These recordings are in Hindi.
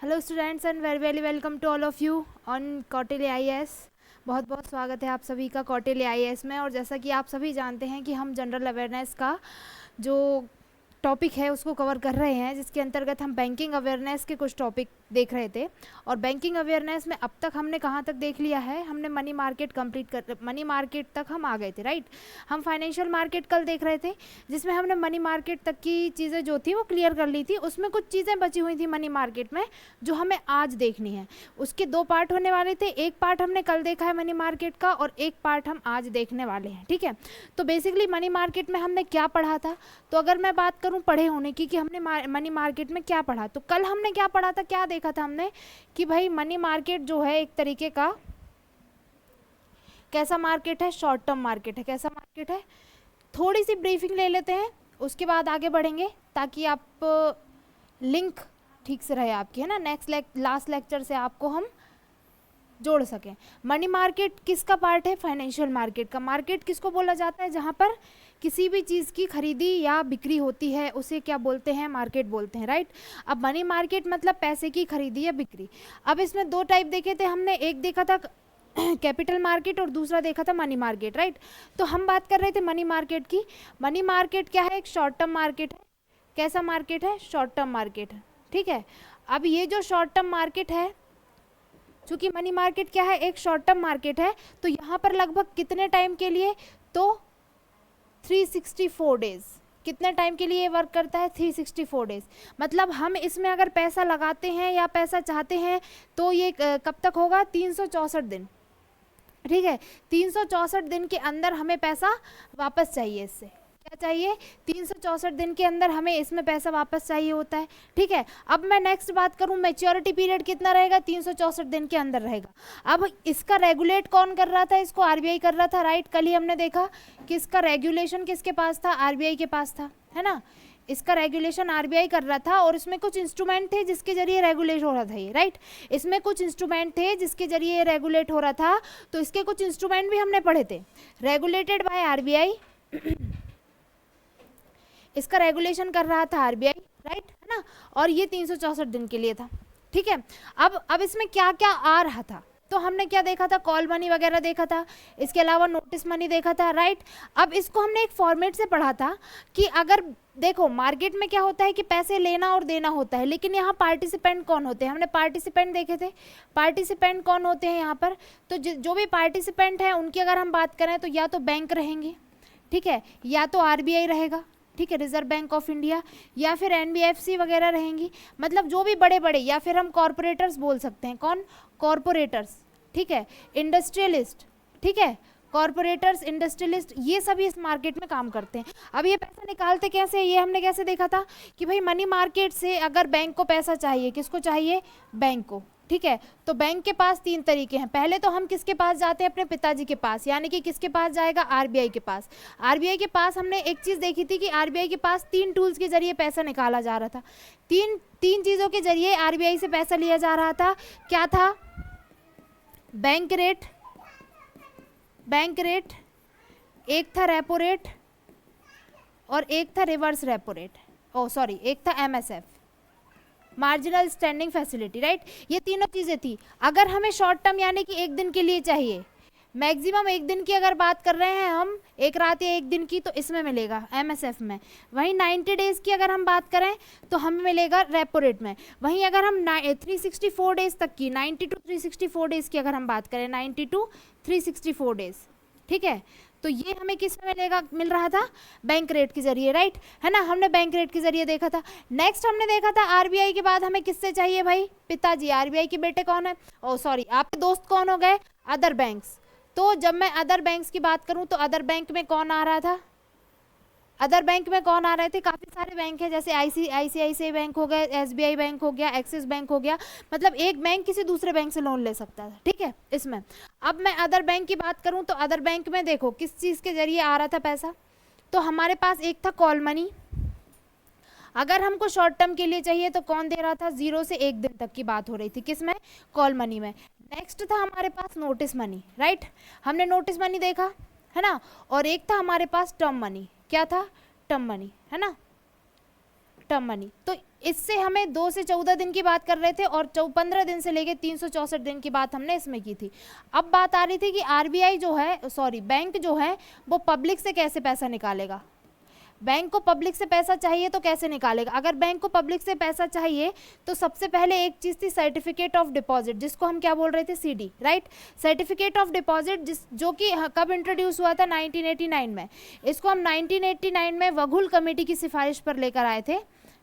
Hello students and very very welcome to all of you on Kautilya IAS. बहुत बहुत स्वागत है आप सभी का कौटिल्य आईएएस में। और जैसा कि आप सभी जानते हैं कि हम जनरल अवेयरनेस का जो टॉपिक है उसको कवर कर रहे हैं, जिसके अंतर्गत हम बैंकिंग अवेयरनेस के कुछ टॉपिक देख रहे थे। और बैंकिंग अवेयरनेस में अब तक हमने कहाँ तक देख लिया है, हमने मनी मार्केट मनी मार्केट तक हम आ गए थे, राइट। हम फाइनेंशियल मार्केट कल देख रहे थे, जिसमें हमने मनी मार्केट तक की चीज़ें जो थी वो क्लियर कर ली थी। उसमें कुछ चीज़ें बची हुई थी मनी मार्केट में जो हमें आज देखनी है। उसके दो पार्ट होने वाले थे, एक पार्ट हमने कल देखा है मनी मार्केट का और एक पार्ट हम आज देखने वाले हैं, ठीक है। तो बेसिकली मनी मार्केट में हमने क्या पढ़ा था, तो अगर मैं बात करूं पढ़े होने की कि हमने मनी मार्केट में क्या पढ़ा, तो कल हमने क्या पढ़ा था, क्या देखा था हमने कि भाई मनी मार्केट जो है एक तरीके का कैसा मार्केट है, शॉर्ट टर्म मार्केट है। कैसा मार्केट है, थोड़ी सी ब्रीफिंग ले लेते हैं, उसके बाद आगे बढ़ेंगे ताकि आप लिंक ठीक से रहे आपकी, है ना। लास्ट लेक्चर से आपको हम जोड़ सकें। मनी मार्केट किसका पार्ट है, फाइनेंशियल मार्केट का। मार्केट किसको बोला जाता है, जहाँ पर किसी भी चीज़ की खरीदी या बिक्री होती है उसे क्या बोलते हैं, मार्केट बोलते हैं, राइट। अब मनी मार्केट मतलब पैसे की खरीदी या बिक्री। अब इसमें दो टाइप देखे थे हमने, एक देखा था कैपिटल मार्केट और दूसरा देखा था मनी मार्केट, राइट। तो हम बात कर रहे थे मनी मार्केट की। मनी मार्केट क्या है, एक शॉर्ट टर्म मार्केट है। कैसा मार्केट है, शॉर्ट टर्म मार्केट है, ठीक है। अब ये जो शॉर्ट टर्म मार्केट है, चूंकि मनी मार्केट क्या है, एक शॉर्ट टर्म मार्केट है, तो यहाँ पर लगभग कितने टाइम के लिए, तो 364 डेज। कितने टाइम के लिए वर्क करता है, 364 डेज। मतलब हम इसमें अगर पैसा लगाते हैं या पैसा चाहते हैं तो ये कब तक होगा, 364 दिन, ठीक है। 364 दिन के अंदर हमें पैसा वापस चाहिए। इससे क्या चाहिए, 364 दिन के अंदर हमें इसमें पैसा वापस चाहिए होता है, ठीक है। अब मैं नेक्स्ट बात करूं, मैच्योरिटी पीरियड कितना रहेगा, 364 दिन के अंदर रहेगा। अब इसका रेगुलेट कौन कर रहा था, इसको आरबीआई कर रहा था, राइट। कल ही हमने देखा कि इसका रेगुलेशन किसके पास था, आरबीआई के पास था, है ना। इसका रेगुलेशन आरबीआई कर रहा था और इसमें कुछ इंस्ट्रूमेंट थे जिसके जरिए रेगुलेट हो रहा था ये, राइट। इसमें कुछ इंस्ट्रूमेंट थे जिसके जरिए ये रेगुलेट हो रहा था, तो इसके कुछ इंस्ट्रूमेंट भी हमने पढ़े थे। रेगुलेटेड बाय आरबीआई, इसका रेगुलेशन कर रहा था आरबीआई, राइट, है ना। और ये 364 दिन के लिए था, ठीक है। अब इसमें क्या क्या आ रहा था, तो हमने क्या देखा था, कॉल मनी वगैरह देखा था, इसके अलावा नोटिस मनी देखा था, राइट। अब इसको हमने एक फॉर्मेट से पढ़ा था कि अगर देखो मार्केट में क्या होता है कि पैसे लेना और देना होता है, लेकिन यहाँ पार्टिसिपेंट कौन होते हैं, हमने पार्टिसिपेंट देखे थे। पार्टिसिपेंट कौन होते हैं यहाँ पर, तो जो भी पार्टिसिपेंट है उनकी अगर हम बात करें तो या तो बैंक रहेंगे, ठीक है, या तो आरबीआई रहेगा, ठीक है, रिजर्व बैंक ऑफ इंडिया, या फिर एनबीएफसी वगैरह रहेंगी। मतलब जो भी बड़े बड़े, या फिर हम कॉरपोरेटर्स बोल सकते हैं, कौन, कॉरपोरेटर्स, ठीक है, इंडस्ट्रियलिस्ट, ठीक है, कॉरपोरेटर्स, इंडस्ट्रियलिस्ट, ये सभी इस मार्केट में काम करते हैं। अब ये पैसा निकालते कैसे, ये हमने कैसे देखा था कि भाई मनी मार्केट से अगर बैंक को पैसा चाहिए, किसको चाहिए, बैंक को, ठीक है। तो बैंक के पास तीन तरीके हैं। पहले तो हम किसके पास जाते हैं, अपने पिताजी के पास, यानी कि किसके पास जाएगा, आरबीआई के पास। आरबीआई के पास हमने एक चीज़ देखी थी कि आरबीआई के पास तीन टूल्स के जरिए पैसा निकाला जा रहा था। तीन चीज़ों के जरिए आरबीआई से पैसा लिया जा रहा था। क्या था, बैंक रेट, एक था रेपो रेट और एक था रिवर्स रेपो रेट, एक था MSF, marginal standing facility, right. ये तीनों चीज़ें थी। अगर हमें शॉर्ट टर्म यानी कि एक दिन के लिए चाहिए, मैक्सिमम एक दिन की अगर बात कर रहे हैं हम, एक रात या एक दिन की, तो इसमें मिलेगा एमएसएफ में। वहीं 90 डेज़ की अगर हम बात करें तो हमें मिलेगा रेपो रेट में। वहीं अगर हम 364 डेज़ तक की, 90 टू 364 डेज़ की अगर हम बात करें, 90 टू 364 डेज़, ठीक है, तो ये हमें किस में मिल रहा था, बैंक रेट के जरिए, राइट, है ना। हमने बैंक रेट के जरिए देखा था। नेक्स्ट हमने देखा था आरबीआई के बाद हमें किससे चाहिए भाई, पिताजी। आरबीआई के बेटे कौन है, आपके दोस्त कौन हो गए, अदर बैंक्स। तो जब मैं अदर बैंक्स की बात करूं तो अदर बैंक में कौन आ रहा था, अदर बैंक में कौन आ रहे थे, काफ़ी सारे बैंक हैं, जैसे आईसीआईसीआई बैंक हो गया, एसबीआई बैंक हो गया, एक्सिस बैंक हो गया। मतलब एक बैंक किसी दूसरे बैंक से लोन ले सकता है, ठीक है, इसमें। अब मैं अदर बैंक की बात करूं तो अदर बैंक में देखो किस चीज़ के जरिए आ रहा था पैसा, तो हमारे पास एक था कॉल मनी। अगर हमको शॉर्ट टर्म के लिए चाहिए तो कौन दे रहा था, 0 से 1 दिन तक की बात हो रही थी, किसमें, कॉल मनी में। नेक्स्ट था हमारे पास नोटिस मनी, राइट, हमने नोटिस मनी देखा, है ना। और एक था हमारे पास टर्म मनी, क्या था, टर्म मनी, है ना, टर्म मनी। तो इससे हमें 2 से 14 दिन की बात कर रहे थे और 15 दिन से लेके 364 दिन की बात हमने इसमें की थी। अब बात आ रही थी कि आरबीआई जो है, सॉरी बैंक जो है वो पब्लिक से कैसे पैसा निकालेगा। बैंक को पब्लिक से पैसा चाहिए तो कैसे निकालेगा। अगर बैंक को पब्लिक से पैसा चाहिए तो सबसे पहले एक चीज़ थी सर्टिफिकेट ऑफ डिपॉजिट, जिसको हम क्या बोल रहे थे, CD, right. Certificate of deposit जो कि कब इंट्रोड्यूस हुआ था, 1989 में। इसको हम 1989 में वघुल कमेटी की सिफारिश पर लेकर आए थे,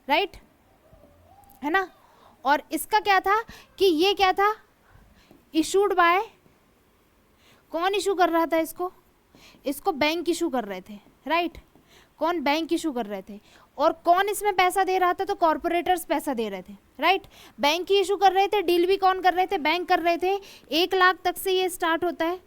राइट, है ना। और इसका क्या था कि ये क्या था, इशूड बाय, कौन इशू कर रहा था इसको बैंक इशू कर रहे थे, राइट। कौन, बैंक इशू कर रहे थे। और कौन इसमें पैसा दे रहा था, तो कॉर्पोरेटर्स पैसा दे रहे थे, राइट। बैंक ही इशू कर रहे थे, डील भी कौन कर रहे थे, बैंक कर रहे थे। 1 लाख तक से ये स्टार्ट होता है,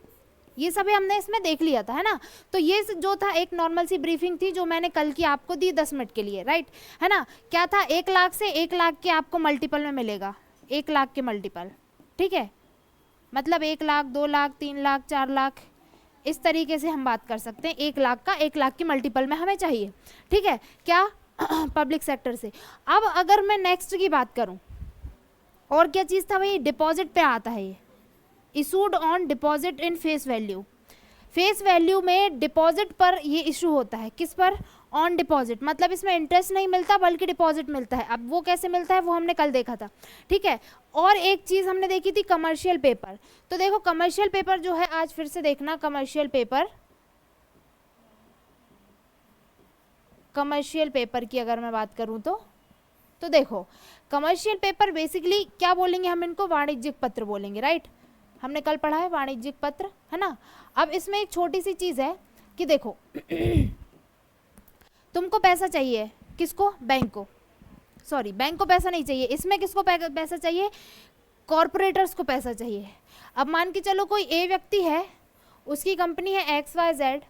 ये सभी हमने इसमें देख लिया था, है ना। तो ये जो था एक नॉर्मल सी ब्रीफिंग थी जो मैंने कल की आपको दी 10 मिनट के लिए, राइट, है ना। क्या था, 1 लाख से 1 लाख के आपको मल्टीपल में मिलेगा, 1 लाख के मल्टीपल, ठीक है। मतलब 1 लाख, 2 लाख, 3 लाख, 4 लाख, इस तरीके से हम बात कर सकते हैं। 1 लाख का 1 लाख के मल्टीपल में हमें चाहिए, ठीक है, क्या पब्लिक सेक्टर से। अब अगर मैं नेक्स्ट की बात करूं, और क्या चीज़ था भाई, डिपॉजिट पे आता है ये, issued on deposit in face value. Face value में डिपॉजिट पर ये इशू होता है, किस पर, ऑन डिपॉजिट। मतलब इसमें इंटरेस्ट नहीं मिलता बल्कि डिपॉजिट मिलता है। अब वो कैसे मिलता है वो हमने कल देखा था, ठीक है। और एक चीज़ हमने देखी थी कमर्शियल पेपर। तो देखो कमर्शियल पेपर जो है, आज फिर से देखना, कमर्शियल पेपर की अगर मैं बात करूं तो देखो कमर्शियल पेपर बेसिकली क्या बोलेंगे हम इनको, वाणिज्यिक पत्र बोलेंगे, राइट। हमने कल पढ़ा है वाणिज्यिक पत्र, है ना। अब इसमें एक छोटी सी चीज़ है कि देखो तुमको पैसा चाहिए, किसको, बैंक को, सॉरी बैंक को पैसा नहीं चाहिए, इसमें किसको पैसा चाहिए, कॉरपोरेटर्स को पैसा चाहिए। अब मान के चलो कोई ए व्यक्ति है, उसकी कंपनी है XYZ,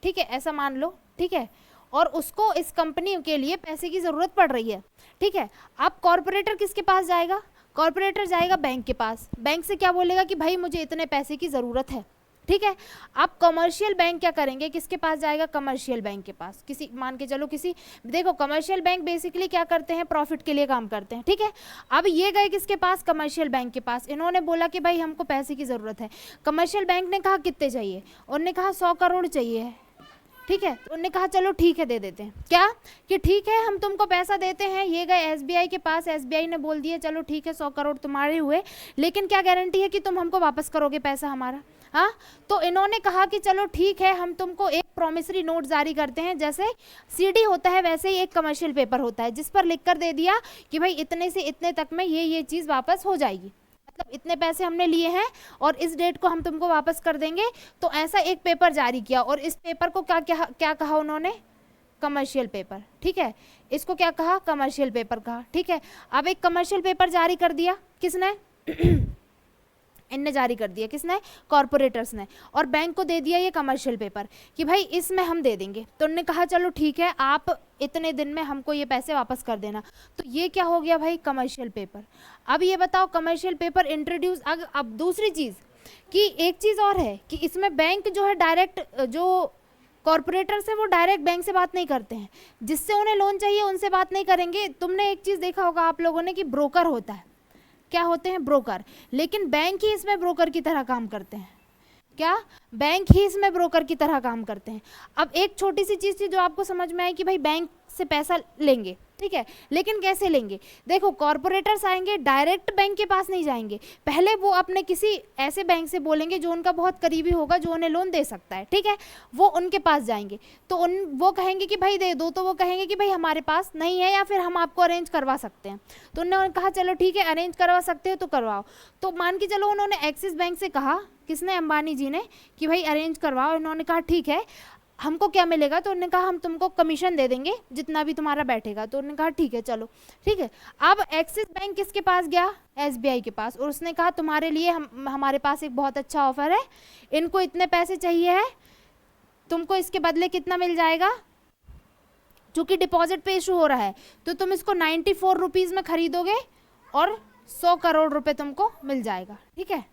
ठीक है, ऐसा मान लो, ठीक है, और उसको इस कंपनी के लिए पैसे की ज़रूरत पड़ रही है, ठीक है। अब कॉरपोरेटर किसके पास जाएगा, कॉरपोरेटर जाएगा बैंक के पास, बैंक से क्या बोलेगा कि भाई मुझे इतने पैसे की ज़रूरत है, ठीक है। अब कमर्शियल बैंक क्या करेंगे, किसके पास जाएगा, कमर्शियल बैंक के पास, किसी मान के चलो किसी, देखो कमर्शियल बैंक बेसिकली क्या करते हैं, प्रॉफिट के लिए काम करते हैं, ठीक है। अब ये गए किसके पास, कमर्शियल बैंक के पास, इन्होंने बोला कि भाई हमको पैसे की ज़रूरत है। कमर्शियल बैंक ने कहा कितने चाहिए, उन्होंने कहा 100 करोड़ चाहिए, ठीक है। तो उन्होंने कहा चलो ठीक है दे देते हैं, क्या कि ठीक है हम तुमको पैसा देते हैं। ये गए SBI के पास, SBI ने बोल दिया चलो ठीक है 100 करोड़ तुम्हारे हुए, लेकिन क्या गारंटी है कि तुम हमको वापस करोगे पैसा हमारा, हाँ। तो इन्होंने कहा कि चलो ठीक है हम तुमको एक प्रॉमिसरी नोट जारी करते हैं, जैसे CD होता है वैसे ही एक कमर्शियल पेपर होता है, जिस पर लिख कर दे दिया कि भाई इतने से इतने तक में ये चीज़ वापस हो जाएगी, मतलब इतने पैसे हमने लिए हैं और इस डेट को हम तुमको वापस कर देंगे। तो ऐसा एक पेपर जारी किया, और इस पेपर को क्या कहा उन्होंने, कमर्शियल पेपर, ठीक है। इसको क्या कहा, कमर्शियल पेपर कहा, ठीक है। अब एक कमर्शियल पेपर जारी कर दिया, किसने इनने जारी कर दिया, किसने, कॉरपोरेटर्स ने, और बैंक को दे दिया ये कमर्शियल पेपर कि भाई इसमें हम दे देंगे। तो उन्होंने कहा चलो ठीक है आप इतने दिन में हमको ये पैसे वापस कर देना। तो ये क्या हो गया भाई, कमर्शियल पेपर। अब ये बताओ कमर्शियल पेपर इंट्रोड्यूस। अब दूसरी चीज़ कि एक चीज़ और है कि इसमें बैंक जो है डायरेक्ट, जो कॉरपोरेटर्स है वो डायरेक्ट बैंक से बात नहीं करते हैं, जिससे उन्हें लोन चाहिए उनसे बात नहीं करेंगे। तुमने एक चीज़ देखा होगा आप लोगों ने कि ब्रोकर होता है, क्या होते हैं, ब्रोकर। लेकिन बैंक ही इसमें ब्रोकर की तरह काम करते हैं, क्या, बैंक ही इसमें ब्रोकर की तरह काम करते हैं। अब एक छोटी सी चीज़ थी जो आपको समझ में आई कि भाई बैंक से पैसा लेंगे, ठीक है, लेकिन कैसे लेंगे। देखो कॉरपोरेटर्स आएंगे, डायरेक्ट बैंक के पास नहीं जाएंगे, पहले वो अपने किसी ऐसे बैंक से बोलेंगे जो उनका बहुत करीबी होगा, जो उन्हें लोन दे सकता है, ठीक है, वो उनके पास जाएंगे। तो वो कहेंगे कि भाई दे दो, तो वो कहेंगे कि भाई हमारे पास नहीं है या फिर हम आपको अरेंज करवा सकते हैं। तो उन्होंने कहा चलो ठीक है अरेंज करवा सकते हो तो करवाओ। तो मान के चलो उन्होंने एक्सिस बैंक से कहा, किसने, अंबानी जी ने, कि भाई अरेंज करवाओ। इन्होंने कहा ठीक है हमको क्या मिलेगा, तो उन्होंने कहा हम तुमको कमीशन दे देंगे जितना भी तुम्हारा बैठेगा। तो उन्होंने कहा ठीक है चलो ठीक है। अब एक्सिस बैंक किसके पास गया, SBI के पास, और उसने कहा तुम्हारे लिए हमारे पास एक बहुत अच्छा ऑफर है, इनको इतने पैसे चाहिए है, तुमको इसके बदले कितना मिल जाएगा, चूँकि डिपॉजिट पे इशू हो रहा है तो तुम इसको 94 रुपीज़ में खरीदोगे और 100 करोड़ रुपए तुमको मिल जाएगा, ठीक है।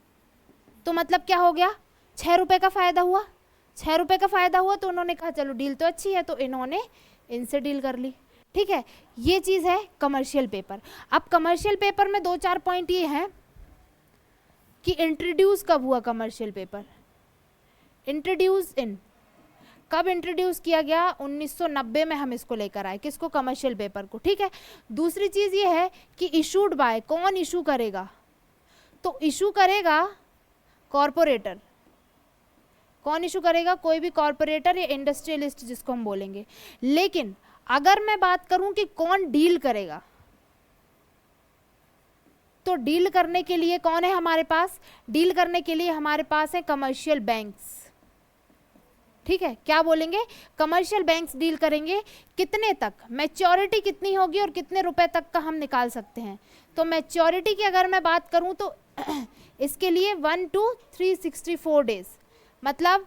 तो मतलब क्या हो गया, 6 रुपये का फ़ायदा हुआ, 6 रुपये का फ़ायदा हुआ। तो उन्होंने कहा चलो डील तो अच्छी है, तो इन्होंने इनसे डील कर ली, ठीक है, ये चीज़ है कमर्शियल पेपर। अब कमर्शियल पेपर में 2-4 पॉइंट ये हैं कि इंट्रोड्यूस कब हुआ कमर्शियल पेपर, इंट्रोड्यूस इन, कब इंट्रोड्यूस किया गया, 1990 में हम इसको लेकर आए, किसको, कमर्शियल पेपर को, ठीक है। दूसरी चीज़ ये है कि इशूड बाय, कौन इशू करेगा, तो इशू करेगा कॉरपोरेटर, कौन इशू करेगा, कोई भी कॉरपोरेटर या इंडस्ट्रियलिस्ट जिसको हम बोलेंगे। लेकिन अगर मैं बात करूं कि कौन डील करेगा, तो डील करने के लिए कौन है हमारे पास, डील करने के लिए हमारे पास है कमर्शियल बैंक्स, ठीक है। क्या बोलेंगे, कमर्शियल बैंक्स डील करेंगे, कितने तक, मैच्योरिटी कितनी होगी और कितने रुपए तक का हम निकाल सकते हैं। तो मैच्योरिटी की अगर मैं बात करूं तो इसके लिए 1 to 364 डेज, मतलब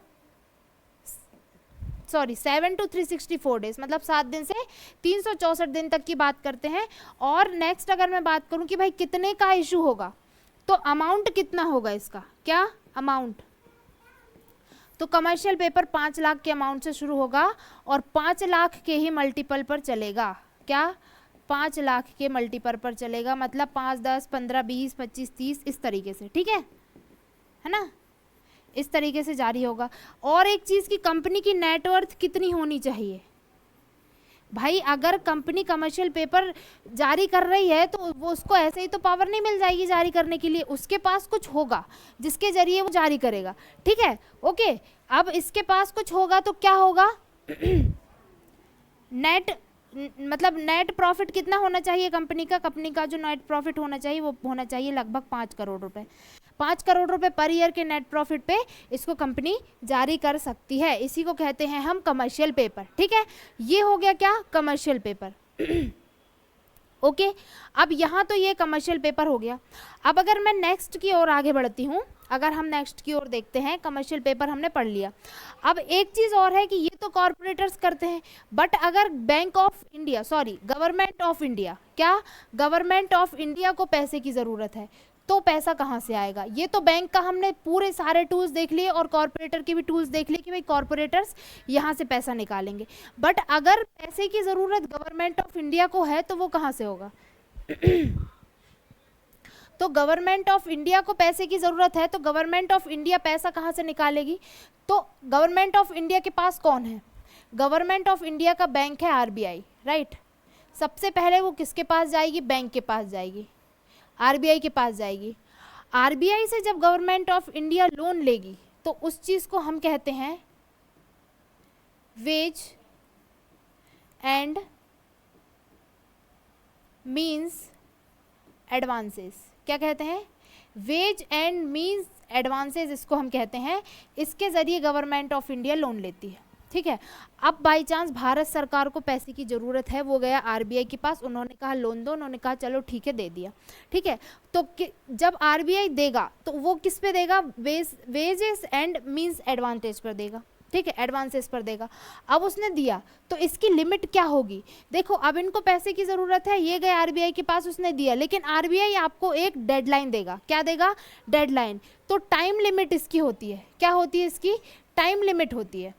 7 to 364 डेज, मतलब 7 दिन से 364 दिन तक की बात करते हैं। और नेक्स्ट अगर मैं बात करूं कि भाई कितने का इशू होगा, तो अमाउंट कितना होगा इसका, क्या अमाउंट, तो कमर्शियल पेपर 5 लाख के अमाउंट से शुरू होगा और 5 लाख के ही मल्टीपल पर चलेगा, क्या 5 लाख के मल्टीपल पर चलेगा, मतलब 5, 10, 15, 20, 25, 30 इस तरीके से, ठीक है ना, इस तरीके से जारी होगा। और एक चीज़ की, कंपनी की नेटवर्थ कितनी होनी चाहिए, भाई अगर कंपनी कमर्शियल पेपर जारी कर रही है तो वो उसको ऐसे ही तो पावर नहीं मिल जाएगी जारी करने के लिए, उसके पास कुछ होगा जिसके जरिए वो जारी करेगा, ठीक है, ओके। अब इसके पास कुछ होगा तो क्या होगा नेट, मतलब नेट प्रॉफिट कितना होना चाहिए कंपनी का जो नेट प्रॉफिट होना चाहिए वो होना चाहिए लगभग 5 करोड़ रुपए, 5 करोड़ रुपए पर ईयर के नेट प्रॉफिट पे इसको कंपनी जारी कर सकती है, इसी को कहते हैं हम कमर्शियल पेपर, ठीक है। ये हो गया क्या, कमर्शियल पेपर ओके। अब यहाँ तो ये कमर्शियल पेपर हो गया। अब अगर मैं नेक्स्ट की ओर आगे बढ़ती हूँ, अगर हम नेक्स्ट की ओर देखते हैं, कमर्शियल पेपर हमने पढ़ लिया। अब एक चीज़ और है कि ये तो कॉरपोरेटर्स करते हैं, बट अगर bank of India, sorry government of India, क्या गवर्नमेंट ऑफ इंडिया को पैसे की ज़रूरत है, तो पैसा कहाँ से आएगा। ये तो बैंक का हमने पूरे सारे टूल्स देख लिए और कॉरपोरेटर के भी टूल्स देख लिए कि भाई कॉरपोरेटर्स यहाँ से पैसा निकालेंगे, बट अगर पैसे की ज़रूरत गवर्नमेंट ऑफ इंडिया को है तो वो कहाँ से होगा तो गवर्नमेंट ऑफ इंडिया को पैसे की ज़रूरत है तो गवर्नमेंट ऑफ इंडिया पैसा कहाँ से निकालेगी, तो गवर्नमेंट ऑफ इंडिया के पास कौन है, गवर्नमेंट ऑफ इंडिया का बैंक है आरबीआई, राइट। सबसे पहले वो किसके पास जाएगी, बैंक के पास जाएगी, आरबीआई के पास जाएगी। आरबीआई से जब गवर्नमेंट ऑफ इंडिया लोन लेगी तो उस चीज़ को हम कहते हैं वेज एंड मीन्स एडवांसेस, क्या कहते हैं, वेज एंड मीन्स एडवांसेस इसको हम कहते हैं। इसके ज़रिए गवर्नमेंट ऑफ इंडिया लोन लेती है, ठीक है। अब बाई चांस भारत सरकार को पैसे की ज़रूरत है, वो गया आरबीआई के पास, उन्होंने कहा लोन दो, उन्होंने कहा चलो ठीक है दे दिया, ठीक है। तो जब आरबीआई देगा तो वो किस पे देगा, वेजेस एंड मीन्स एडवांटेज पर देगा, ठीक है, एडवांसेस पर देगा। अब उसने दिया तो इसकी लिमिट क्या होगी, देखो अब इनको पैसे की ज़रूरत है, ये गए आरबीआई के पास, उसने दिया, लेकिन आरबीआई आपको एक डेडलाइन देगा, क्या देगा, डेडलाइन। तो टाइम लिमिट इसकी होती है, क्या होती है इसकी, टाइम लिमिट होती है,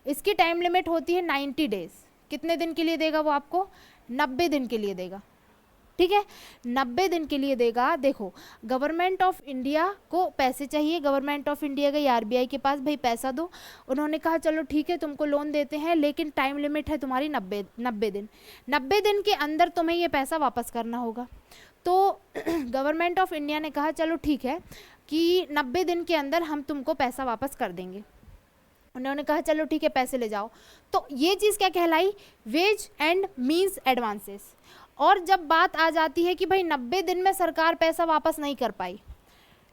इसकी टाइम लिमिट होती है 90 डेज। कितने दिन के लिए देगा वो आपको, 90 दिन के लिए देगा, ठीक है, 90 दिन के लिए देगा। देखो गवर्नमेंट ऑफ इंडिया को पैसे चाहिए, गवर्नमेंट ऑफ इंडिया गई आरबीआई के पास, भाई पैसा दो, उन्होंने कहा चलो ठीक है तुमको लोन देते हैं, लेकिन टाइम लिमिट है तुम्हारी 90 दिन, 90 दिन के अंदर तुम्हें ये पैसा वापस करना होगा। तो गवर्नमेंट ऑफ इंडिया ने कहा चलो ठीक है कि 90 दिन के अंदर हम तुमको पैसा वापस कर देंगे, उन्होंने कहा चलो ठीक है पैसे ले जाओ। तो ये चीज़ क्या कहलाई, वेज एंड मीन्स एडवांसेस। और जब बात आ जाती है कि भाई 90 दिन में सरकार पैसा वापस नहीं कर पाई,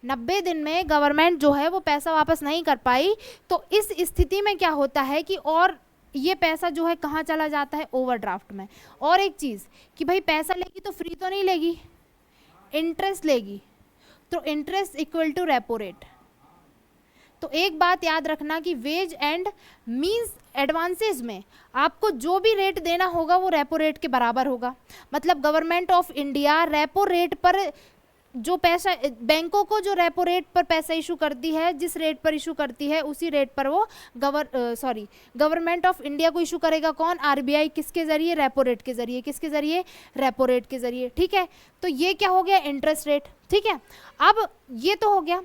90 दिन में गवर्नमेंट जो है वो पैसा वापस नहीं कर पाई, तो इस स्थिति में क्या होता है कि और ये पैसा जो है कहाँ चला जाता है, ओवरड्राफ्ट में। और एक चीज़ कि भाई पैसा लेगी तो फ्री तो नहीं लेगी, इंटरेस्ट लेगी, तो interest equal to repo rate. तो एक बात याद रखना कि वेज एंड मीन्स एडवांसेस में आपको जो भी रेट देना होगा वो रेपो रेट के बराबर होगा। मतलब government of India repo rate पर जो पैसा बैंकों को जो रेपो रेट पर पैसा इशू करती है, जिस रेट पर इशू करती है उसी रेट पर वो गवर्नमेंट ऑफ इंडिया को इशू करेगा। कौन? आरबीआई। किसके जरिए? रेपो रेट के जरिए। किसके जरिए? रेपो रेट के जरिए। ठीक है, तो ये क्या हो गया? Interest rate. ठीक है, अब ये तो हो गया,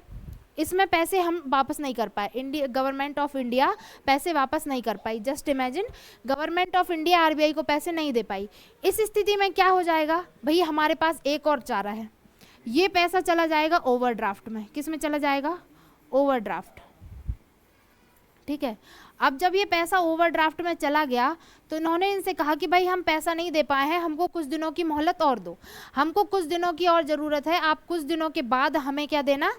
इसमें पैसे हम वापस नहीं कर पाए, इंडिया गवर्नमेंट ऑफ इंडिया पैसे वापस नहीं कर पाई। Just imagine, government of India RBI को पैसे नहीं दे पाई। इस स्थिति में क्या हो जाएगा भैया? हमारे पास एक और चारा है, ये पैसा चला जाएगा ओवरड्राफ्ट में। किस में चला जाएगा? ओवरड्राफ्ट। ठीक है, अब जब ये पैसा ओवरड्राफ्ट में चला गया तो इन्होंने इनसे कहा कि भाई हम पैसा नहीं दे पाए हैं, हमको कुछ दिनों की मोहलत और दो, हमको कुछ दिनों की और ज़रूरत है, आप कुछ दिनों के बाद हमें क्या देना?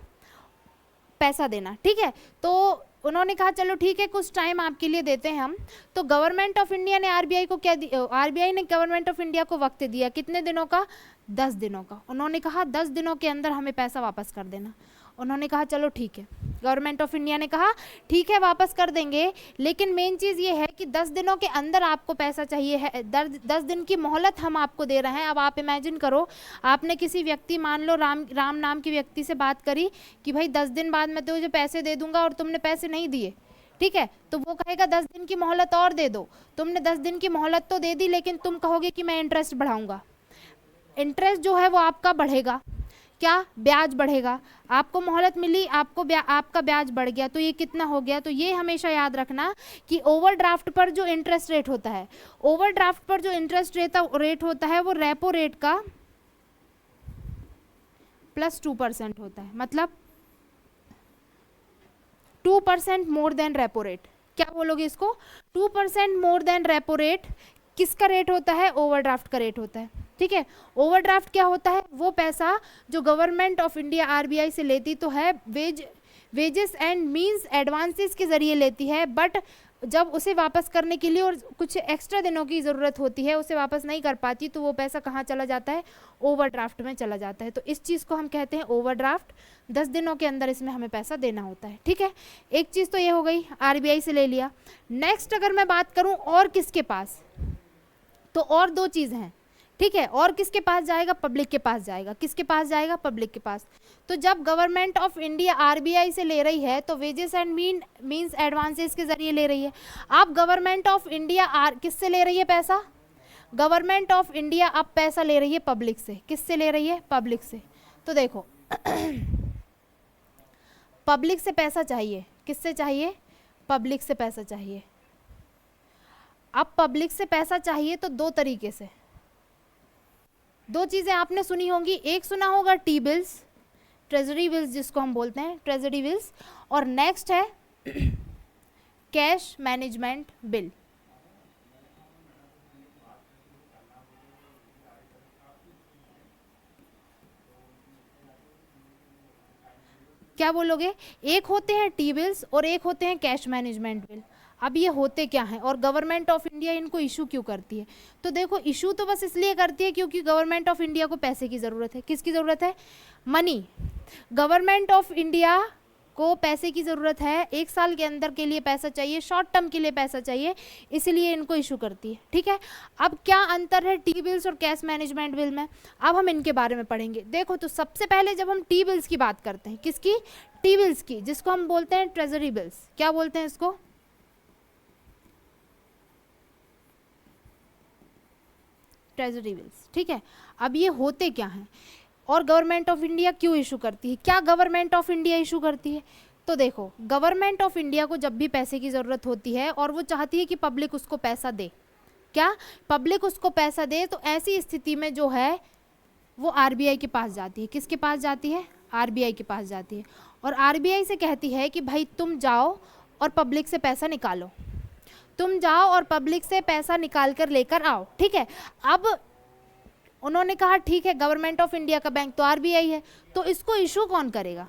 पैसा देना। ठीक है, तो उन्होंने कहा चलो ठीक है, कुछ टाइम आपके लिए देते हैं हम। तो गवर्नमेंट ऑफ इंडिया ने आरबीआई को क्या दिया? आरबीआई ने गवर्नमेंट ऑफ इंडिया को वक्त दिया, कितने दिनों का? 10 दिनों का। उन्होंने कहा 10 दिनों के अंदर हमें पैसा वापस कर देना। उन्होंने कहा चलो ठीक है, गवर्नमेंट ऑफ इंडिया ने कहा ठीक है वापस कर देंगे, लेकिन मेन चीज़ ये है कि 10 दिनों के अंदर आपको पैसा चाहिए है। 10 दिन की मोहलत हम आपको दे रहे हैं। अब आप इमेजिन करो, आपने किसी व्यक्ति, मान लो राम नाम की व्यक्ति से बात करी कि भाई 10 दिन बाद मैं तुझे पैसे दे दूंगा, और तुमने पैसे नहीं दिए। ठीक है, तो वो कहेगा 10 दिन की मोहलत और दे दो। तुमने 10 दिन की मोहलत तो दे दी, लेकिन तुम कहोगे कि मैं इंटरेस्ट बढ़ाऊंगा। इंटरेस्ट जो है वो आपका बढ़ेगा, क्या? ब्याज बढ़ेगा। आपको मोहलत मिली, आपका ब्याज बढ़ गया, तो ये कितना हो गया? तो ये हमेशा याद रखना कि ओवरड्राफ्ट पर जो इंटरेस्ट रेट होता है, ओवरड्राफ्ट पर जो इंटरेस्ट रेट होता है वो रेपो रेट का +2% होता है। मतलब 2% मोर देन रेपो रेट। क्या बोलोगे इसको? 2% मोर देन रेपो रेट किसका रेट होता है? ओवरड्राफ्ट का रेट होता है। ठीक है, ओवरड्राफ्ट क्या होता है? वो पैसा जो गवर्नमेंट ऑफ इंडिया आरबीआई से लेती तो है वेजेस एंड मींस एडवांसेस के जरिए लेती है, बट जब उसे वापस करने के लिए और कुछ एक्स्ट्रा दिनों की ज़रूरत होती है, उसे वापस नहीं कर पाती, तो वो पैसा कहाँ चला जाता है? ओवरड्राफ्ट में चला जाता है। तो इस चीज़ को हम कहते हैं ओवरड्राफ्ट। 10 दिनों के अंदर इसमें हमें पैसा देना होता है। ठीक है, एक चीज़ तो ये हो गई, आरबीआई से ले लिया। नेक्स्ट अगर मैं बात करूँ और किसके पास, तो और 2 चीज़ हैं। ठीक है, और किसके पास जाएगा? पब्लिक के पास जाएगा। किसके पास जाएगा? पब्लिक के पास। तो जब गवर्नमेंट ऑफ इंडिया आरबीआई से ले रही है तो वेजेस एंड मींस एडवांसेस के जरिए ले रही है। अब गवर्नमेंट ऑफ इंडिया किससे ले रही है पैसा? गवर्नमेंट ऑफ इंडिया अब पैसा ले रही है पब्लिक से। किससे ले रही है? पब्लिक से। तो देखो पब्लिक से पैसा चाहिए, किससे चाहिए? पब्लिक से पैसा चाहिए। अब पब्लिक से पैसा चाहिए तो 2 तरीके से, 2 चीज़ें आपने सुनी होंगी। एक सुना होगा टी बिल्स, ट्रेजरी बिल्स जिसको हम बोलते हैं, ट्रेजरी बिल्स, और नेक्स्ट है कैश मैनेजमेंट बिल। क्या बोलोगे? एक होते हैं टी बिल्स और एक होते हैं कैश मैनेजमेंट बिल। अब ये होते क्या हैं और गवर्नमेंट ऑफ इंडिया इनको इशू क्यों करती है? तो देखो, इशू तो बस इसलिए करती है क्योंकि गवर्नमेंट ऑफ इंडिया को पैसे की ज़रूरत है। किसकी ज़रूरत है? मनी। गवर्नमेंट ऑफ इंडिया को पैसे की ज़रूरत है, 1 साल के अंदर के लिए पैसा चाहिए, शॉर्ट टर्म के लिए पैसा चाहिए, इसलिए इनको इशू करती है। ठीक है, अब क्या अंतर है टी बिल्स और कैश मैनेजमेंट बिल में? अब हम इनके बारे में पढ़ेंगे। देखो, तो सबसे पहले जब हम टी बिल्स की बात करते हैं, किसकी? टी बिल्स की, जिसको हम बोलते हैं ट्रेजरी बिल्स। क्या बोलते हैं इसको? Treasury bills. ठीक है, अब ये होते क्या हैं और गवर्नमेंट ऑफ इंडिया क्यों इशू करती है? क्या गवर्नमेंट ऑफ इंडिया इशू करती है? तो देखो, गवर्नमेंट ऑफ इंडिया को जब भी पैसे की ज़रूरत होती है और वो चाहती है कि पब्लिक उसको पैसा दे, क्या पब्लिक उसको पैसा दे, तो ऐसी स्थिति में जो है वो आरबीआई के पास जाती है। किसके पास जाती है? आरबीआई के पास जाती है, और आरबीआई से कहती है कि भाई तुम जाओ और पब्लिक से पैसा निकालो, तुम जाओ और पब्लिक से पैसा निकाल कर लेकर आओ। ठीक है, अब उन्होंने कहा ठीक है, गवर्नमेंट ऑफ इंडिया का बैंक तो आरबीआई है, तो इसको इशू कौन करेगा?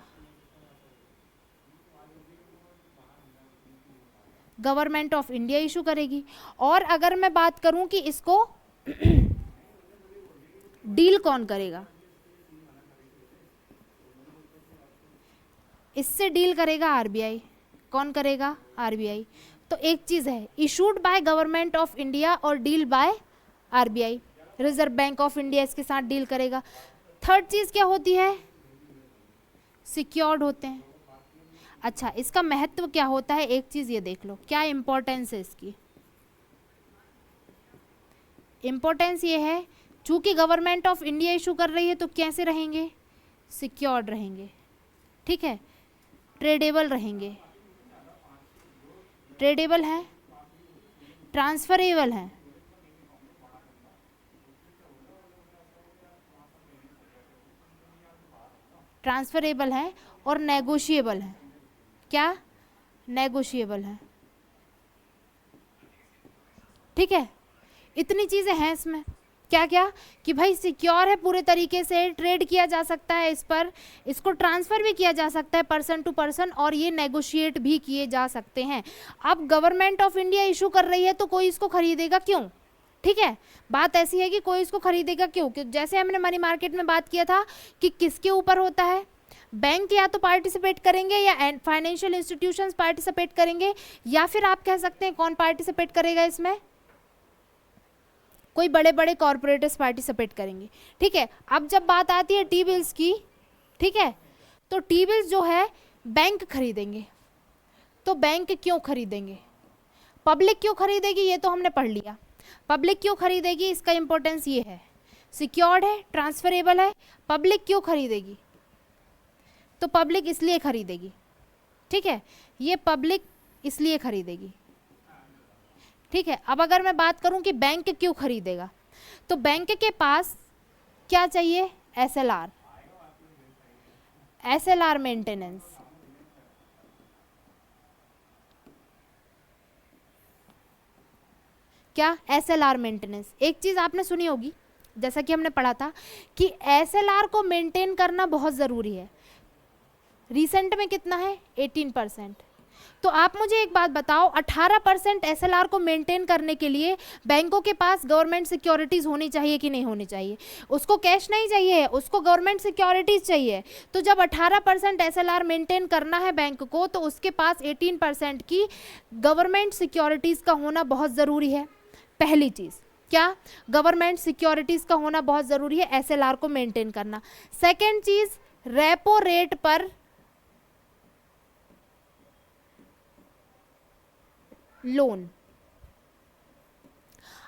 गवर्नमेंट ऑफ इंडिया इशू करेगी। और अगर मैं बात करूं कि इसको डील कौन करेगा? इससे डील करेगा आरबीआई। कौन करेगा? आरबीआई। तो एक चीज़ है, issued by government of India और deal by RBI. Reserve bank of India इसके साथ डील करेगा। थर्ड चीज क्या होती है, सिक्योर्ड होते हैं। अच्छा, इसका महत्व क्या होता है, एक चीज ये देख लो, क्या इंपॉर्टेंस है इसकी। इंपॉर्टेंस ये है, चूंकि गवर्नमेंट ऑफ इंडिया इशू कर रही है तो कैसे रहेंगे, सिक्योर्ड रहेंगे, ठीक है, ट्रेडेबल रहेंगे, ट्रेडेबल है, ट्रांसफरेबल है, ट्रांसफरेबल है और नेगोशिएबल है। क्या, नेगोशिएबल है, ठीक है। इतनी चीजें हैं इसमें, क्या क्या, कि भाई सिक्योर है पूरे तरीके से, ट्रेड किया जा सकता है इस पर, इसको ट्रांसफर भी किया जा सकता है पर्सन टू पर्सन, और ये नेगोशिएट भी किए जा सकते हैं। अब गवर्नमेंट ऑफ इंडिया इशू कर रही है तो कोई इसको खरीदेगा क्यों, ठीक है। बात ऐसी है कि कोई इसको खरीदेगा क्यों, कि जैसे हमने मनी मार्केट में बात किया था कि किसके ऊपर होता है, बैंक या तो पार्टिसिपेट करेंगे या फाइनेंशियल इंस्टीट्यूशंस पार्टिसिपेट करेंगे, या फिर आप कह सकते हैं कौन पार्टिसिपेट करेगा इसमें, कोई बड़े बड़े कॉर्पोरेट्स पार्टिसिपेट करेंगे, ठीक है। अब जब बात आती है टी बिल्स की, ठीक है, तो टी बिल्स जो है बैंक खरीदेंगे। तो बैंक क्यों खरीदेंगे, पब्लिक क्यों खरीदेगी, ये तो हमने पढ़ लिया। पब्लिक क्यों खरीदेगी, इसका इंपॉर्टेंस ये है, सिक्योर्ड है, ट्रांसफरेबल है, पब्लिक क्यों खरीदेगी, तो पब्लिक इसलिए खरीदेगी, ठीक है, ये पब्लिक इसलिए खरीदेगी, ठीक है। अब अगर मैं बात करूं कि बैंक क्यों खरीदेगा, तो बैंक के पास क्या चाहिए, एसएलआर, एसएलआर मेंटेनेंस, क्या, एसएलआर मेंटेनेंस। एक चीज आपने सुनी होगी, जैसा कि हमने पढ़ा था कि एसएलआर को मेंटेन करना बहुत जरूरी है। रिसेंट में कितना है, 18%। तो आप मुझे एक बात बताओ, 18% एसएलआर को मेंटेन करने के लिए बैंकों के पास गवर्नमेंट सिक्योरिटीज होनी चाहिए कि नहीं होनी चाहिए, उसको कैश नहीं चाहिए, उसको गवर्नमेंट सिक्योरिटीज चाहिए। तो जब 18% एसएलआर मेंटेन करना है बैंक को, तो उसके पास 18% की गवर्नमेंट सिक्योरिटीज का होना बहुत ज़रूरी है। पहली चीज़ क्या, गवर्नमेंट सिक्योरिटीज का होना बहुत ज़रूरी है एसएलआर को मेंटेन करना। सेकेंड चीज़, रेपो रेट पर लोन।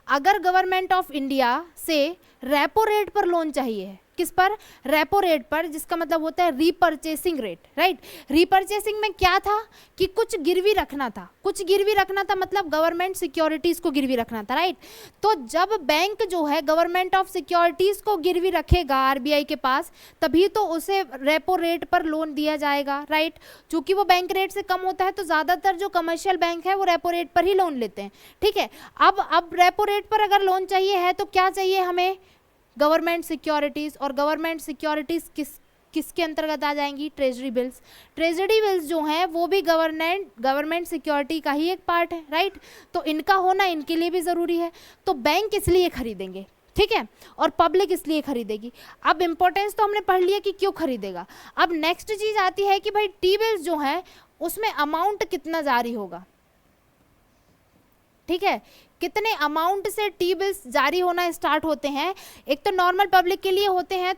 अगर गवर्नमेंट ऑफ इंडिया से रेपो रेट पर लोन चाहिए, किस पर, रेपो रेट पर, जिसका मतलब होता है रीपर्चेसिंग रेट, राइट। रीपर्चेसिंग में क्या था कि कुछ गिरवी रखना था, कुछ गिरवी रखना था, मतलब गवर्नमेंट सिक्योरिटीज को गिरवी रखना था, राइट। तो जब बैंक जो है गवर्नमेंट ऑफ सिक्योरिटीज को गिरवी रखेगा आरबीआई के पास, तभी तो उसे रेपो रेट पर लोन दिया जाएगा, राइट। चूंकि वो बैंक रेट से कम होता है तो ज़्यादातर जो कमर्शियल बैंक है वो रेपो रेट पर ही लोन लेते हैं, ठीक है। अब रेपो रेट पर अगर लोन चाहिए है तो क्या चाहिए हमें, गवर्नमेंट सिक्योरिटीज़। और गवर्नमेंट सिक्योरिटीज़ किसके अंतर्गत आ जाएंगी, ट्रेजरी बिल्स। ट्रेजरी बिल्स जो हैं वो भी गवर्नमेंट सिक्योरिटी का ही एक पार्ट है, राइट। तो इनका होना इनके लिए भी ज़रूरी है। तो बैंक इसलिए खरीदेंगे, ठीक है, और पब्लिक इसलिए खरीदेगी। अब इंपॉर्टेंस तो हमने पढ़ लिया कि क्यों खरीदेगा। अब नेक्स्ट चीज़ आती है कि भाई टी बिल्स जो हैं उसमें अमाउंट कितना जारी होगा, ठीक है, कितने अमाउंट से टी बिल्स जारी होना स्टार्ट होते हैं। एक तो नॉर्मल पब्लिक के लिए होते हैं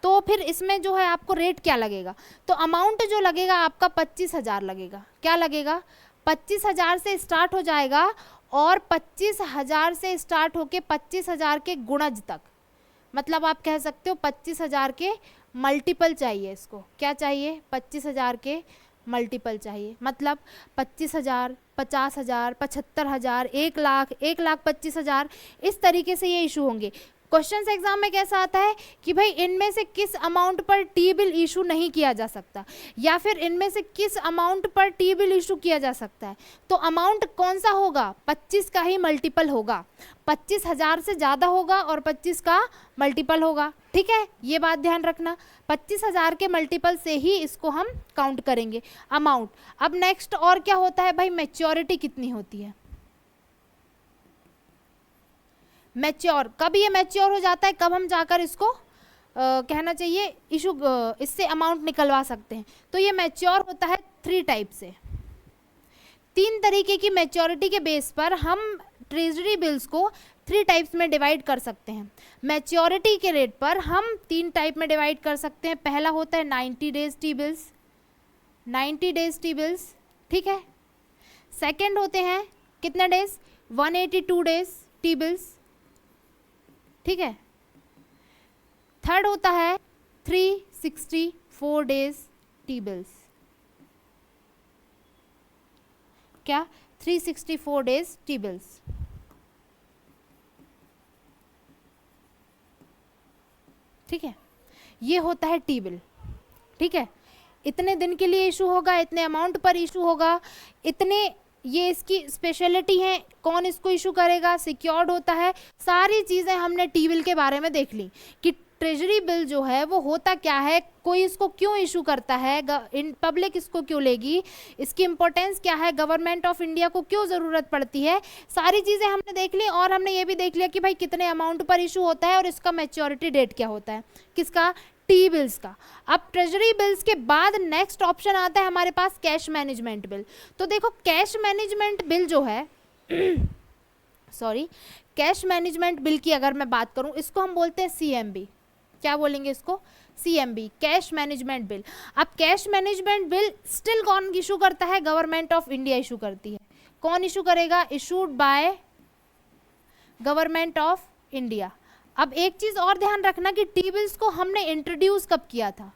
तो फिर इसमें जो है आपको रेट क्या लगेगा, तो अमाउंट जो लगेगा आपका 25,000 लगेगा। क्या लगेगा, 25,000 से स्टार्ट हो जाएगा और 25,000 से स्टार्ट होके 25,000 के गुणज तक, मतलब आप कह सकते हो 25,000 के मल्टीपल चाहिए इसको। क्या चाहिए, 25,000 के मल्टीपल चाहिए, मतलब 25,000, 50,000, 75,000, 1,00,000, 1,25,000, इस तरीके से ये इशू होंगे। क्वेश्चन एग्जाम में कैसा आता है कि भाई इनमें से किस अमाउंट पर टी बिल इशू नहीं किया जा सकता, या फिर इनमें से किस अमाउंट पर टी बिल इशू किया जा सकता है। तो अमाउंट कौन सा होगा, 25 का ही मल्टीपल होगा, 25,000 से ज़्यादा होगा और 25 का मल्टीपल होगा, ठीक है, ये बात ध्यान रखना। 25,000 के मल्टीपल से ही इसको हम काउंट करेंगे अमाउंट। अब नेक्स्ट और क्या होता है भाई, मैच्योरिटी कितनी होती है। मैच्योर, कब ये मैच्योर हो जाता है, कब हम जाकर इसको कहना चाहिए इशू इससे अमाउंट निकलवा सकते हैं। तो ये मैच्योर होता है 3 टाइप से, 3 तरीके की मैच्योरिटी के बेस पर हम ट्रेजरी बिल्स को 3 टाइप्स में डिवाइड कर सकते हैं। मैच्योरिटी के रेट पर हम 3 टाइप में डिवाइड कर सकते हैं। पहला होता है 90 days T bills, 90 days T bills, ठीक है। सेकेंड होते हैं कितने डेज, 182 डेज टी बिल्स, ठीक है। थर्ड होता है 364 डेज टी बिल्स, क्या 364 डेज टी बिल्स, ठीक है। ये होता है टी बिल, ठीक है। इतने दिन के लिए इशू होगा, इतने अमाउंट पर इशू होगा, इतने, ये इसकी स्पेशलिटी है, कौन इसको इशू करेगा, सिक्योर्ड होता है, सारी चीज़ें हमने टी बिल के बारे में देख ली कि ट्रेजरी बिल जो है वो होता क्या है, कोई इसको क्यों इशू करता है, इन पब्लिक इसको क्यों लेगी, इसकी इंपॉर्टेंस क्या है, गवर्नमेंट ऑफ इंडिया को क्यों ज़रूरत पड़ती है, सारी चीज़ें हमने देख ली। और हमने ये भी देख लिया कि भाई कितने अमाउंट पर इशू होता है और इसका मैच्योरिटी डेट क्या होता है, किसका, टी बिल्स का। अब ट्रेजरी बिल्स के बाद नेक्स्ट ऑप्शन आता है हमारे पास कैश मैनेजमेंट बिल। तो देखो कैश मैनेजमेंट बिल जो है सॉरी, कैश मैनेजमेंट बिल की अगर मैं बात करूं, इसको हम बोलते हैं सीएमबी। क्या बोलेंगे इसको, सीएमबी, कैश मैनेजमेंट बिल। अब कैश मैनेजमेंट बिल स्टिल कौन इशू करता है, गवर्नमेंट ऑफ इंडिया इशू करती है। कौन इशू करेगा, issued by government of India. अब एक चीज और ध्यान रखना कि टी बिल्स को हमने इंट्रोड्यूस कब किया था,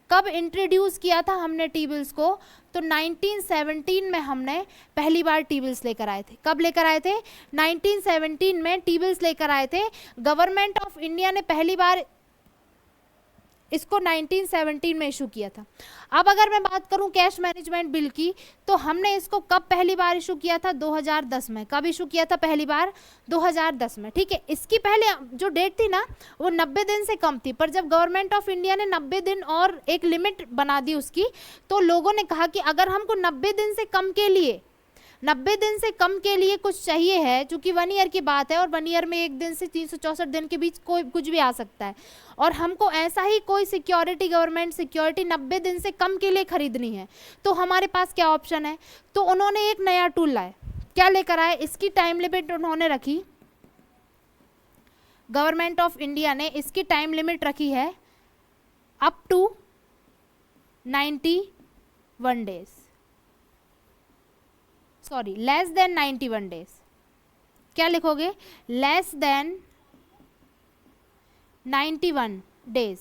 कब इंट्रोड्यूस किया था हमने टी बिल्स को, तो 1917 में हमने पहली बार टी बिल्स लेकर आए थे। कब लेकर आए थे, 1917 में टी बिल्स लेकर आए थे। गवर्नमेंट ऑफ इंडिया ने पहली बार इसको 1917 में इशू किया था। अब अगर मैं बात करूं कैश मैनेजमेंट बिल की, तो हमने इसको कब पहली बार इशू किया था, 2010 में। कब इशू किया था पहली बार, 2010 में, ठीक है। इसकी पहले जो डेट थी ना वो 90 दिन से कम थी, पर जब गवर्नमेंट ऑफ इंडिया ने 90 दिन और एक लिमिट बना दी उसकी, तो लोगों ने कहा कि अगर हमको 90 दिन से कम के लिए, 90 दिन से कम के लिए कुछ चाहिए है, चूंकि 1 ईयर की बात है और 1 ईयर में 1 दिन से 364 दिन के बीच कोई कुछ भी आ सकता है, और हमको ऐसा ही कोई सिक्योरिटी, गवर्नमेंट सिक्योरिटी 90 दिन से कम के लिए खरीदनी है, तो हमारे पास क्या ऑप्शन है। तो उन्होंने एक नया टूल लाए, क्या लेकर आए, इसकी टाइम लिमिट उन्होंने रखी, गवर्नमेंट ऑफ इंडिया ने इसकी टाइम लिमिट रखी है up to 91 days, sorry less than 91 days. क्या लिखोगे, लेस देन 91 डेज।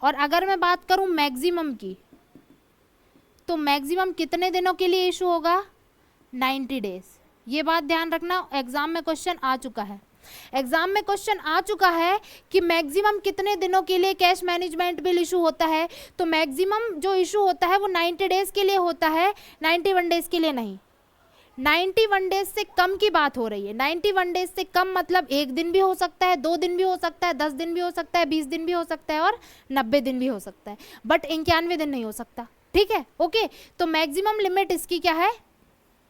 और अगर मैं बात करूं मैक्सिमम की, तो मैक्सिमम कितने दिनों के लिए इशू होगा, 90 डेज। ये बात ध्यान रखना, एग्जाम में क्वेश्चन आ चुका है, एग्जाम में क्वेश्चन आ चुका है कि मैक्सिमम कितने दिनों के लिए कैश मैनेजमेंट बिल इशू होता है। तो मैक्सिमम जो इशू होता है वो 90 डेज के लिए होता है, 91 डेज के लिए नहीं। 91 डेज से कम की बात हो रही है। 91 डेज से कम मतलब 1 दिन भी हो सकता है, 2 दिन भी हो सकता है, 10 दिन भी हो सकता है, 20 दिन भी हो सकता है और 90 दिन भी हो सकता है, बट 91 दिन नहीं हो सकता, ठीक है, ओके। तो मैक्सिमम लिमिट इसकी क्या है,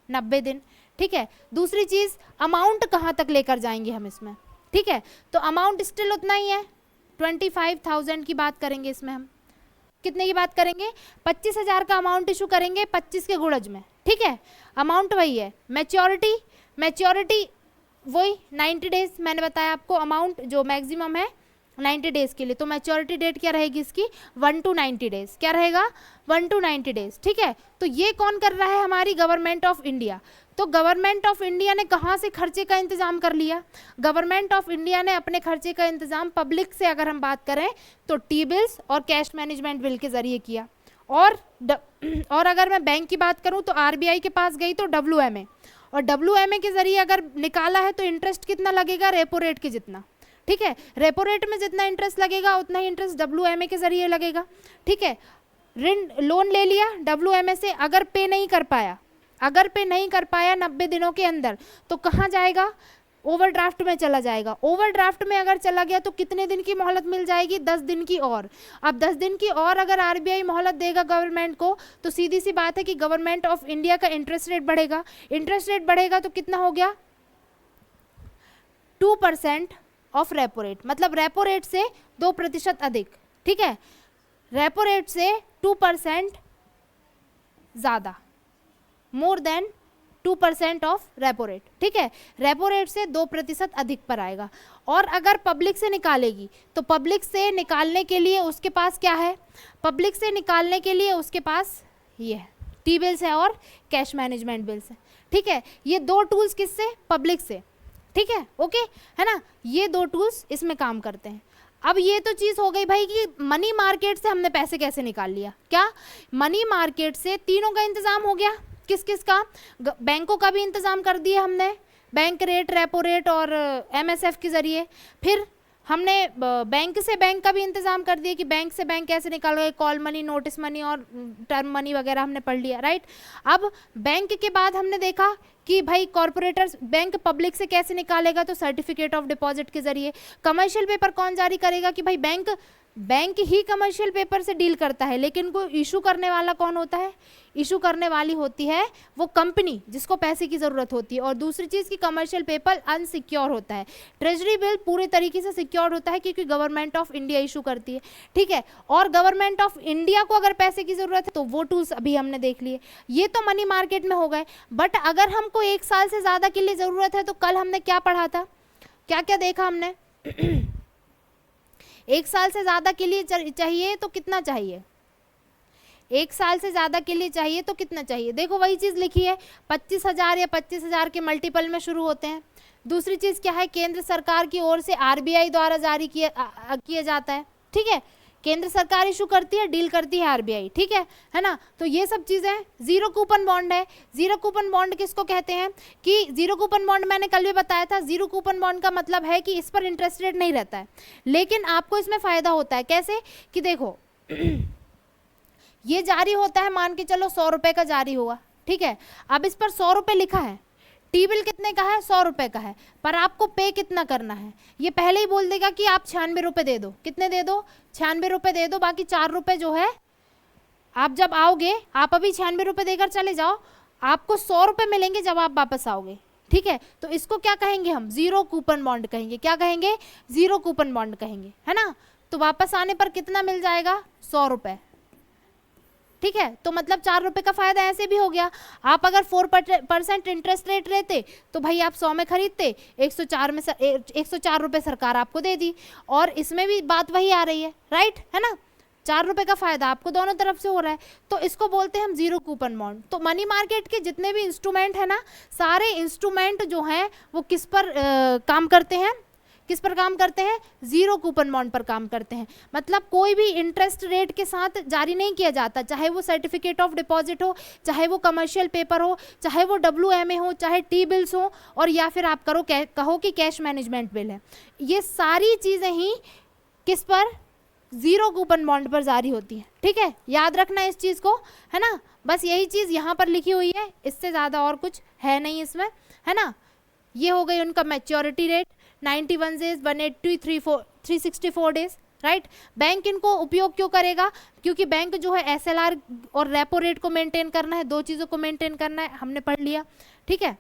90 दिन, ठीक है। दूसरी चीज, अमाउंट कहाँ तक लेकर जाएंगे हम इसमें, ठीक है। तो अमाउंट स्टिल उतना ही है, 25,000 की बात करेंगे इसमें हम। कितने की बात करेंगे, 25,000 का अमाउंट इशू करेंगे 25 के गुणज में, ठीक है। अमाउंट वही है। मैच्योरिटी, मैच्योरिटी वही 90 डेज, मैंने बताया आपको अमाउंट जो मैक्सिमम है 90 डेज के लिए। तो मैच्योरिटी डेट क्या रहेगी इसकी, 1 to 90 डेज। क्या रहेगा, 1 to 90 डेज, ठीक है। तो ये कौन कर रहा है, हमारी गवर्नमेंट ऑफ इंडिया। तो गवर्नमेंट ऑफ इंडिया ने कहाँ से खर्चे का इंतजाम कर लिया, गवर्नमेंट ऑफ इंडिया ने अपने खर्चे का इंतजाम पब्लिक से अगर हम बात करें तो टी बिल्स और कैश मैनेजमेंट बिल के जरिए किया। और अगर मैं बैंक की बात करूं तो आरबीआई के पास गई तो WMA, और WMA के जरिए अगर निकाला है तो इंटरेस्ट कितना लगेगा, रेपो रेट के जितना, ठीक है। रेपो रेट में जितना इंटरेस्ट लगेगा उतना ही इंटरेस्ट WMA के जरिए लगेगा, ठीक है। ऋण लोन ले लिया WMA से, अगर पे नहीं कर पाया, अगर पे नहीं कर पाया 90 दिनों के अंदर, तो कहाँ जाएगा, ओवरड्राफ्ट में चला जाएगा। ओवरड्राफ्ट में अगर चला गया तो कितने दिन की मोहलत मिल जाएगी, 10 दिन की और। अब 10 दिन की और अगर आरबीआई मोहलत देगा गवर्नमेंट को, तो सीधी सी बात है कि गवर्नमेंट ऑफ इंडिया का इंटरेस्ट रेट बढ़ेगा। इंटरेस्ट रेट बढ़ेगा तो कितना हो गया, 2% ऑफ रेपो रेट, मतलब रेपो रेट से 2% अधिक, ठीक है। रेपो रेट से 2% ज़्यादा, more than 2% of repo rate, ठीक है, रेपो रेट से 2% अधिक पर आएगा। और अगर पब्लिक से निकालेगी तो पब्लिक से निकालने के लिए उसके पास क्या है, पब्लिक से निकालने के लिए उसके पास ये है, टी बिल्स है और कैश मैनेजमेंट बिल्स है, ठीक है। ये दो टूल्स किससे, पब्लिक से, ठीक है, ओके, है ना, ये दो टूल्स इसमें काम करते हैं। अब ये तो चीज़ हो गई भाई कि मनी मार्केट से हमने पैसे कैसे निकाल लिया, क्या मनी मार्केट से तीनों का इंतजाम हो गया, किस किस का, बैंकों का भी इंतजाम कर दिया हमने, बैंक रेट, रेपो रेट और एमएसएफ के ज़रिए। फिर हमने बैंक से बैंक का भी इंतजाम कर दिया कि बैंक से बैंक कैसे निकालोगे, कॉल मनी, नोटिस मनी और टर्म मनी वगैरह हमने पढ़ लिया, राइट। अब बैंक के बाद हमने देखा कि भाई कॉर्पोरेटर्स, बैंक पब्लिक से कैसे निकालेगा, तो सर्टिफिकेट ऑफ डिपॉजिट के जरिए। कमर्शियल पेपर कौन जारी करेगा, कि भाई बैंक ही कमर्शियल पेपर से डील करता है, लेकिन को इशू करने वाला कौन होता है, इशू करने वाली होती है वो कंपनी जिसको पैसे की ज़रूरत होती है। और दूसरी चीज़ कि कमर्शियल पेपर अनसिक्योर होता है, ट्रेजरी बिल पूरे तरीके से सिक्योर्ड होता है क्योंकि गवर्नमेंट ऑफ इंडिया इशू करती है, ठीक है। और गवर्नमेंट ऑफ इंडिया को अगर पैसे की ज़रूरत है तो वो टूल्स अभी हमने देख लिए, ये तो मनी मार्केट में हो गए। बट अगर हमको 1 साल से ज़्यादा के लिए ज़रूरत है तो कल हमने क्या पढ़ा था, क्या क्या देखा हमने 1 साल से ज़्यादा के लिए चाहिए तो कितना चाहिए, 1 साल से ज़्यादा के लिए चाहिए तो कितना चाहिए, देखो वही चीज़ लिखी है, 25,000 या 25,000 के मल्टीपल में शुरू होते हैं। दूसरी चीज़ क्या है, केंद्र सरकार की ओर से आरबीआई द्वारा जारी किया जाता है, ठीक है, केंद्र सरकार इशू करती है, डील करती है आरबीआई, ठीक है ना। तो ये सब चीज़ें, जीरो कूपन बॉन्ड है, जीरो कूपन बॉन्ड किसको कहते हैं, कि जीरो कूपन बॉन्ड मैंने कल भी बताया था, जीरो कूपन बॉन्ड का मतलब है कि इस पर इंटरेस्ट रेट नहीं रहता है, लेकिन आपको इसमें फ़ायदा होता है, कैसे, कि देखो ये जारी होता है, मान के चलो 100 रुपये का जारी हुआ, ठीक है। अब इस पर 100 रुपये लिखा है, टी बिल कितने का है, 100 रुपये का है, पर आपको पे कितना करना है, ये पहले ही बोल देगा कि आप 96 रुपये दे दो, कितने दे दो, 96 रुपये दे दो, बाकी 4 रुपये जो है आप जब आओगे, आप अभी 96 रुपये देकर चले जाओ, आपको 100 रुपये मिलेंगे जब आप वापस आओगे, ठीक है। तो इसको क्या कहेंगे हम, जीरो कूपन बॉन्ड कहेंगे, क्या कहेंगे, जीरो कूपन बॉन्ड कहेंगे, है ना। तो वापस आने पर कितना मिल जाएगा, 100 रुपये, ठीक है। तो मतलब 4 रुपये का फायदा ऐसे भी हो गया। आप अगर 4% इंटरेस्ट रेट रहते तो भाई आप 100 में खरीदते, 104 में 104 रुपये सरकार आपको दे दी, और इसमें भी बात वही आ रही है, राइट, है ना, 4 रुपये का फायदा आपको दोनों तरफ से हो रहा है, तो इसको बोलते हैं हम जीरो कूपन बॉन्ड। तो मनी मार्केट के जितने भी इंस्ट्रूमेंट है ना, सारे इंस्ट्रूमेंट जो हैं वो किस पर काम करते हैं, किस पर काम करते हैं, जीरो कूपन बॉन्ड पर काम करते हैं। मतलब कोई भी इंटरेस्ट रेट के साथ जारी नहीं किया जाता, चाहे वो सर्टिफिकेट ऑफ डिपॉजिट हो, चाहे वो कमर्शियल पेपर हो, चाहे वो WMA हो, चाहे टी बिल्स हो, और या फिर आप कहो कि कैश मैनेजमेंट बिल है, ये सारी चीज़ें ही किस पर, जीरो कूपन बॉन्ड पर जारी होती है, ठीक है। याद रखना इस चीज़ को, है ना, बस यही चीज़ यहाँ पर लिखी हुई है, इससे ज़्यादा और कुछ है नहीं इसमें, है ना। ये हो गई उनका maturity rate, 91 days, 180, 364 days, right. Bank इनको उपयोग क्यों करेगा, क्योंकि बैंक जो है SLR और रेपो रेट को मेंटेन करना है, दो चीज़ों को मेंटेन करना है, हमने पढ़ लिया, ठीक है।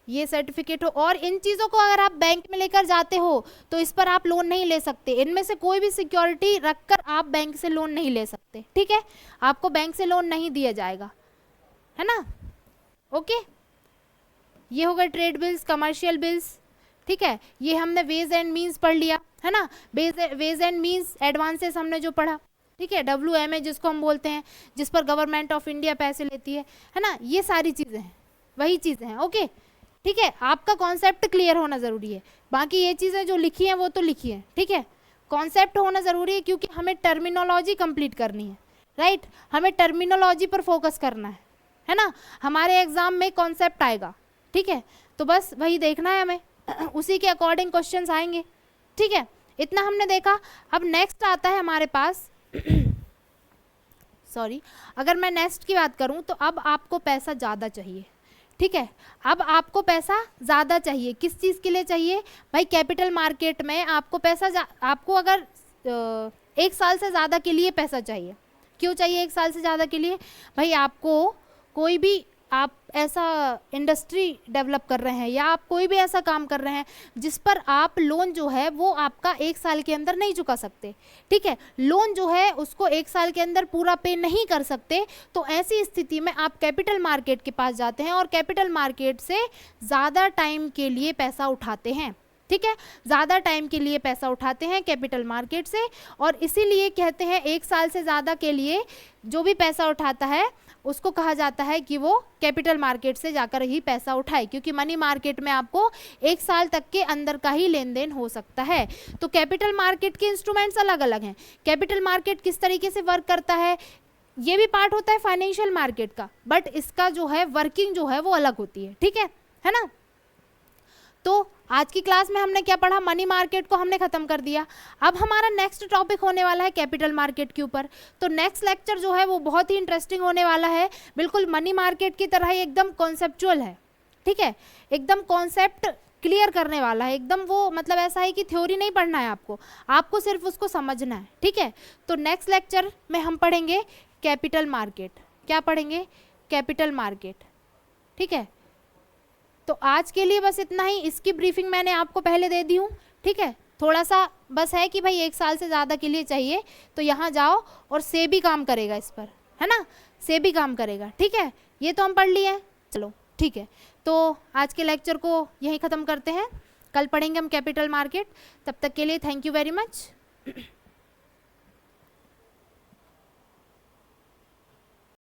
ये सर्टिफिकेट हो, और इन चीज़ों को अगर आप बैंक में लेकर जाते हो तो इस पर आप लोन नहीं ले सकते, इनमें से कोई भी सिक्योरिटी रखकर आप बैंक से लोन नहीं ले सकते, ठीक है, आपको बैंक से लोन नहीं दिया जाएगा, है ना, ओके। ये हो गए ट्रेड बिल्स, कमर्शियल बिल्स, ठीक है। ये हमने वेज एंड मीन्स पढ़ लिया, है ना, वेज एंड मीन्स एडवांसेस हमने जो पढ़ा, ठीक है, WMA जिसको हम बोलते हैं, जिस पर गवर्नमेंट ऑफ इंडिया पैसे लेती है ना, ये सारी चीज़ें हैं, वही चीज़ें हैं, ओके, ठीक है। आपका कॉन्सेप्ट क्लियर होना ज़रूरी है, बाकी ये चीज़ें जो लिखी हैं वो तो लिखी हैं, ठीक है, कॉन्सेप्ट होना ज़रूरी है, क्योंकि हमें टर्मिनोलॉजी कंप्लीट करनी है, राइट, हमें टर्मिनोलॉजी पर फोकस करना है ना, हमारे एग्जाम में कॉन्सेप्ट आएगा, ठीक है, तो बस वही देखना है हमें, उसी के अकॉर्डिंग क्वेश्चंस आएंगे, ठीक है। इतना हमने देखा। अब नेक्स्ट आता है हमारे पास सॉरी, अगर मैं नेक्स्ट की बात करूं तो अब आपको पैसा ज़्यादा चाहिए, ठीक है, अब आपको पैसा ज़्यादा चाहिए, किस चीज़ के लिए चाहिए भाई, कैपिटल मार्केट में आपको पैसा, आपको अगर 1 साल से ज़्यादा के लिए पैसा चाहिए, क्यों चाहिए 1 साल से ज़्यादा के लिए, भाई आपको कोई भी आप ऐसा इंडस्ट्री डेवलप कर रहे हैं या आप कोई भी ऐसा काम कर रहे हैं जिस पर आप लोन जो है वो आपका 1 साल के अंदर नहीं चुका सकते, ठीक है, लोन जो है उसको 1 साल के अंदर पूरा पे नहीं कर सकते, तो ऐसी स्थिति में आप कैपिटल मार्केट के पास जाते हैं और कैपिटल मार्केट से ज़्यादा टाइम के लिए पैसा उठाते हैं, ठीक है, ज़्यादा टाइम के लिए पैसा उठाते हैं कैपिटल मार्केट से। और इसीलिए कहते हैं 1 साल से ज़्यादा के लिए जो भी पैसा उठाता है उसको कहा जाता है कि वो कैपिटल मार्केट से जाकर ही पैसा उठाए, क्योंकि मनी मार्केट में आपको 1 साल तक के अंदर का ही लेन देन हो सकता है। तो कैपिटल मार्केट के इंस्ट्रूमेंट्स अलग अलग हैं। कैपिटल मार्केट किस तरीके से वर्क करता है, ये भी पार्ट होता है फाइनेंशियल मार्केट का, बट इसका जो है वर्किंग जो है वो अलग होती है, ठीक है ना। तो आज की क्लास में हमने क्या पढ़ा, मनी मार्केट को हमने खत्म कर दिया। अब हमारा नेक्स्ट टॉपिक होने वाला है कैपिटल मार्केट के ऊपर। तो नेक्स्ट लेक्चर जो है वो बहुत ही इंटरेस्टिंग होने वाला है, बिल्कुल मनी मार्केट की तरह ही एकदम कॉन्सेप्चुअल है, ठीक है, एकदम कॉन्सेप्ट क्लियर करने वाला है, एकदम वो मतलब ऐसा है कि थ्योरी नहीं पढ़ना है आपको सिर्फ उसको समझना है, ठीक है। तो नेक्स्ट लेक्चर में हम पढ़ेंगे कैपिटल मार्केट। क्या पढ़ेंगे, कैपिटल मार्केट, ठीक है। तो आज के लिए बस इतना ही, इसकी ब्रीफिंग मैंने आपको पहले दे दी हूँ, ठीक है। थोड़ा सा बस है कि भाई 1 साल से ज़्यादा के लिए चाहिए, तो यहाँ जाओ और सेबी काम करेगा इस पर, है ना, सेबी काम करेगा, ठीक है। ये तो हम पढ़ लिए हैं, चलो ठीक है। तो आज के लेक्चर को यहीं ख़त्म करते हैं, कल पढ़ेंगे हम कैपिटल मार्केट। तब तक के लिए थैंक यू वेरी मच।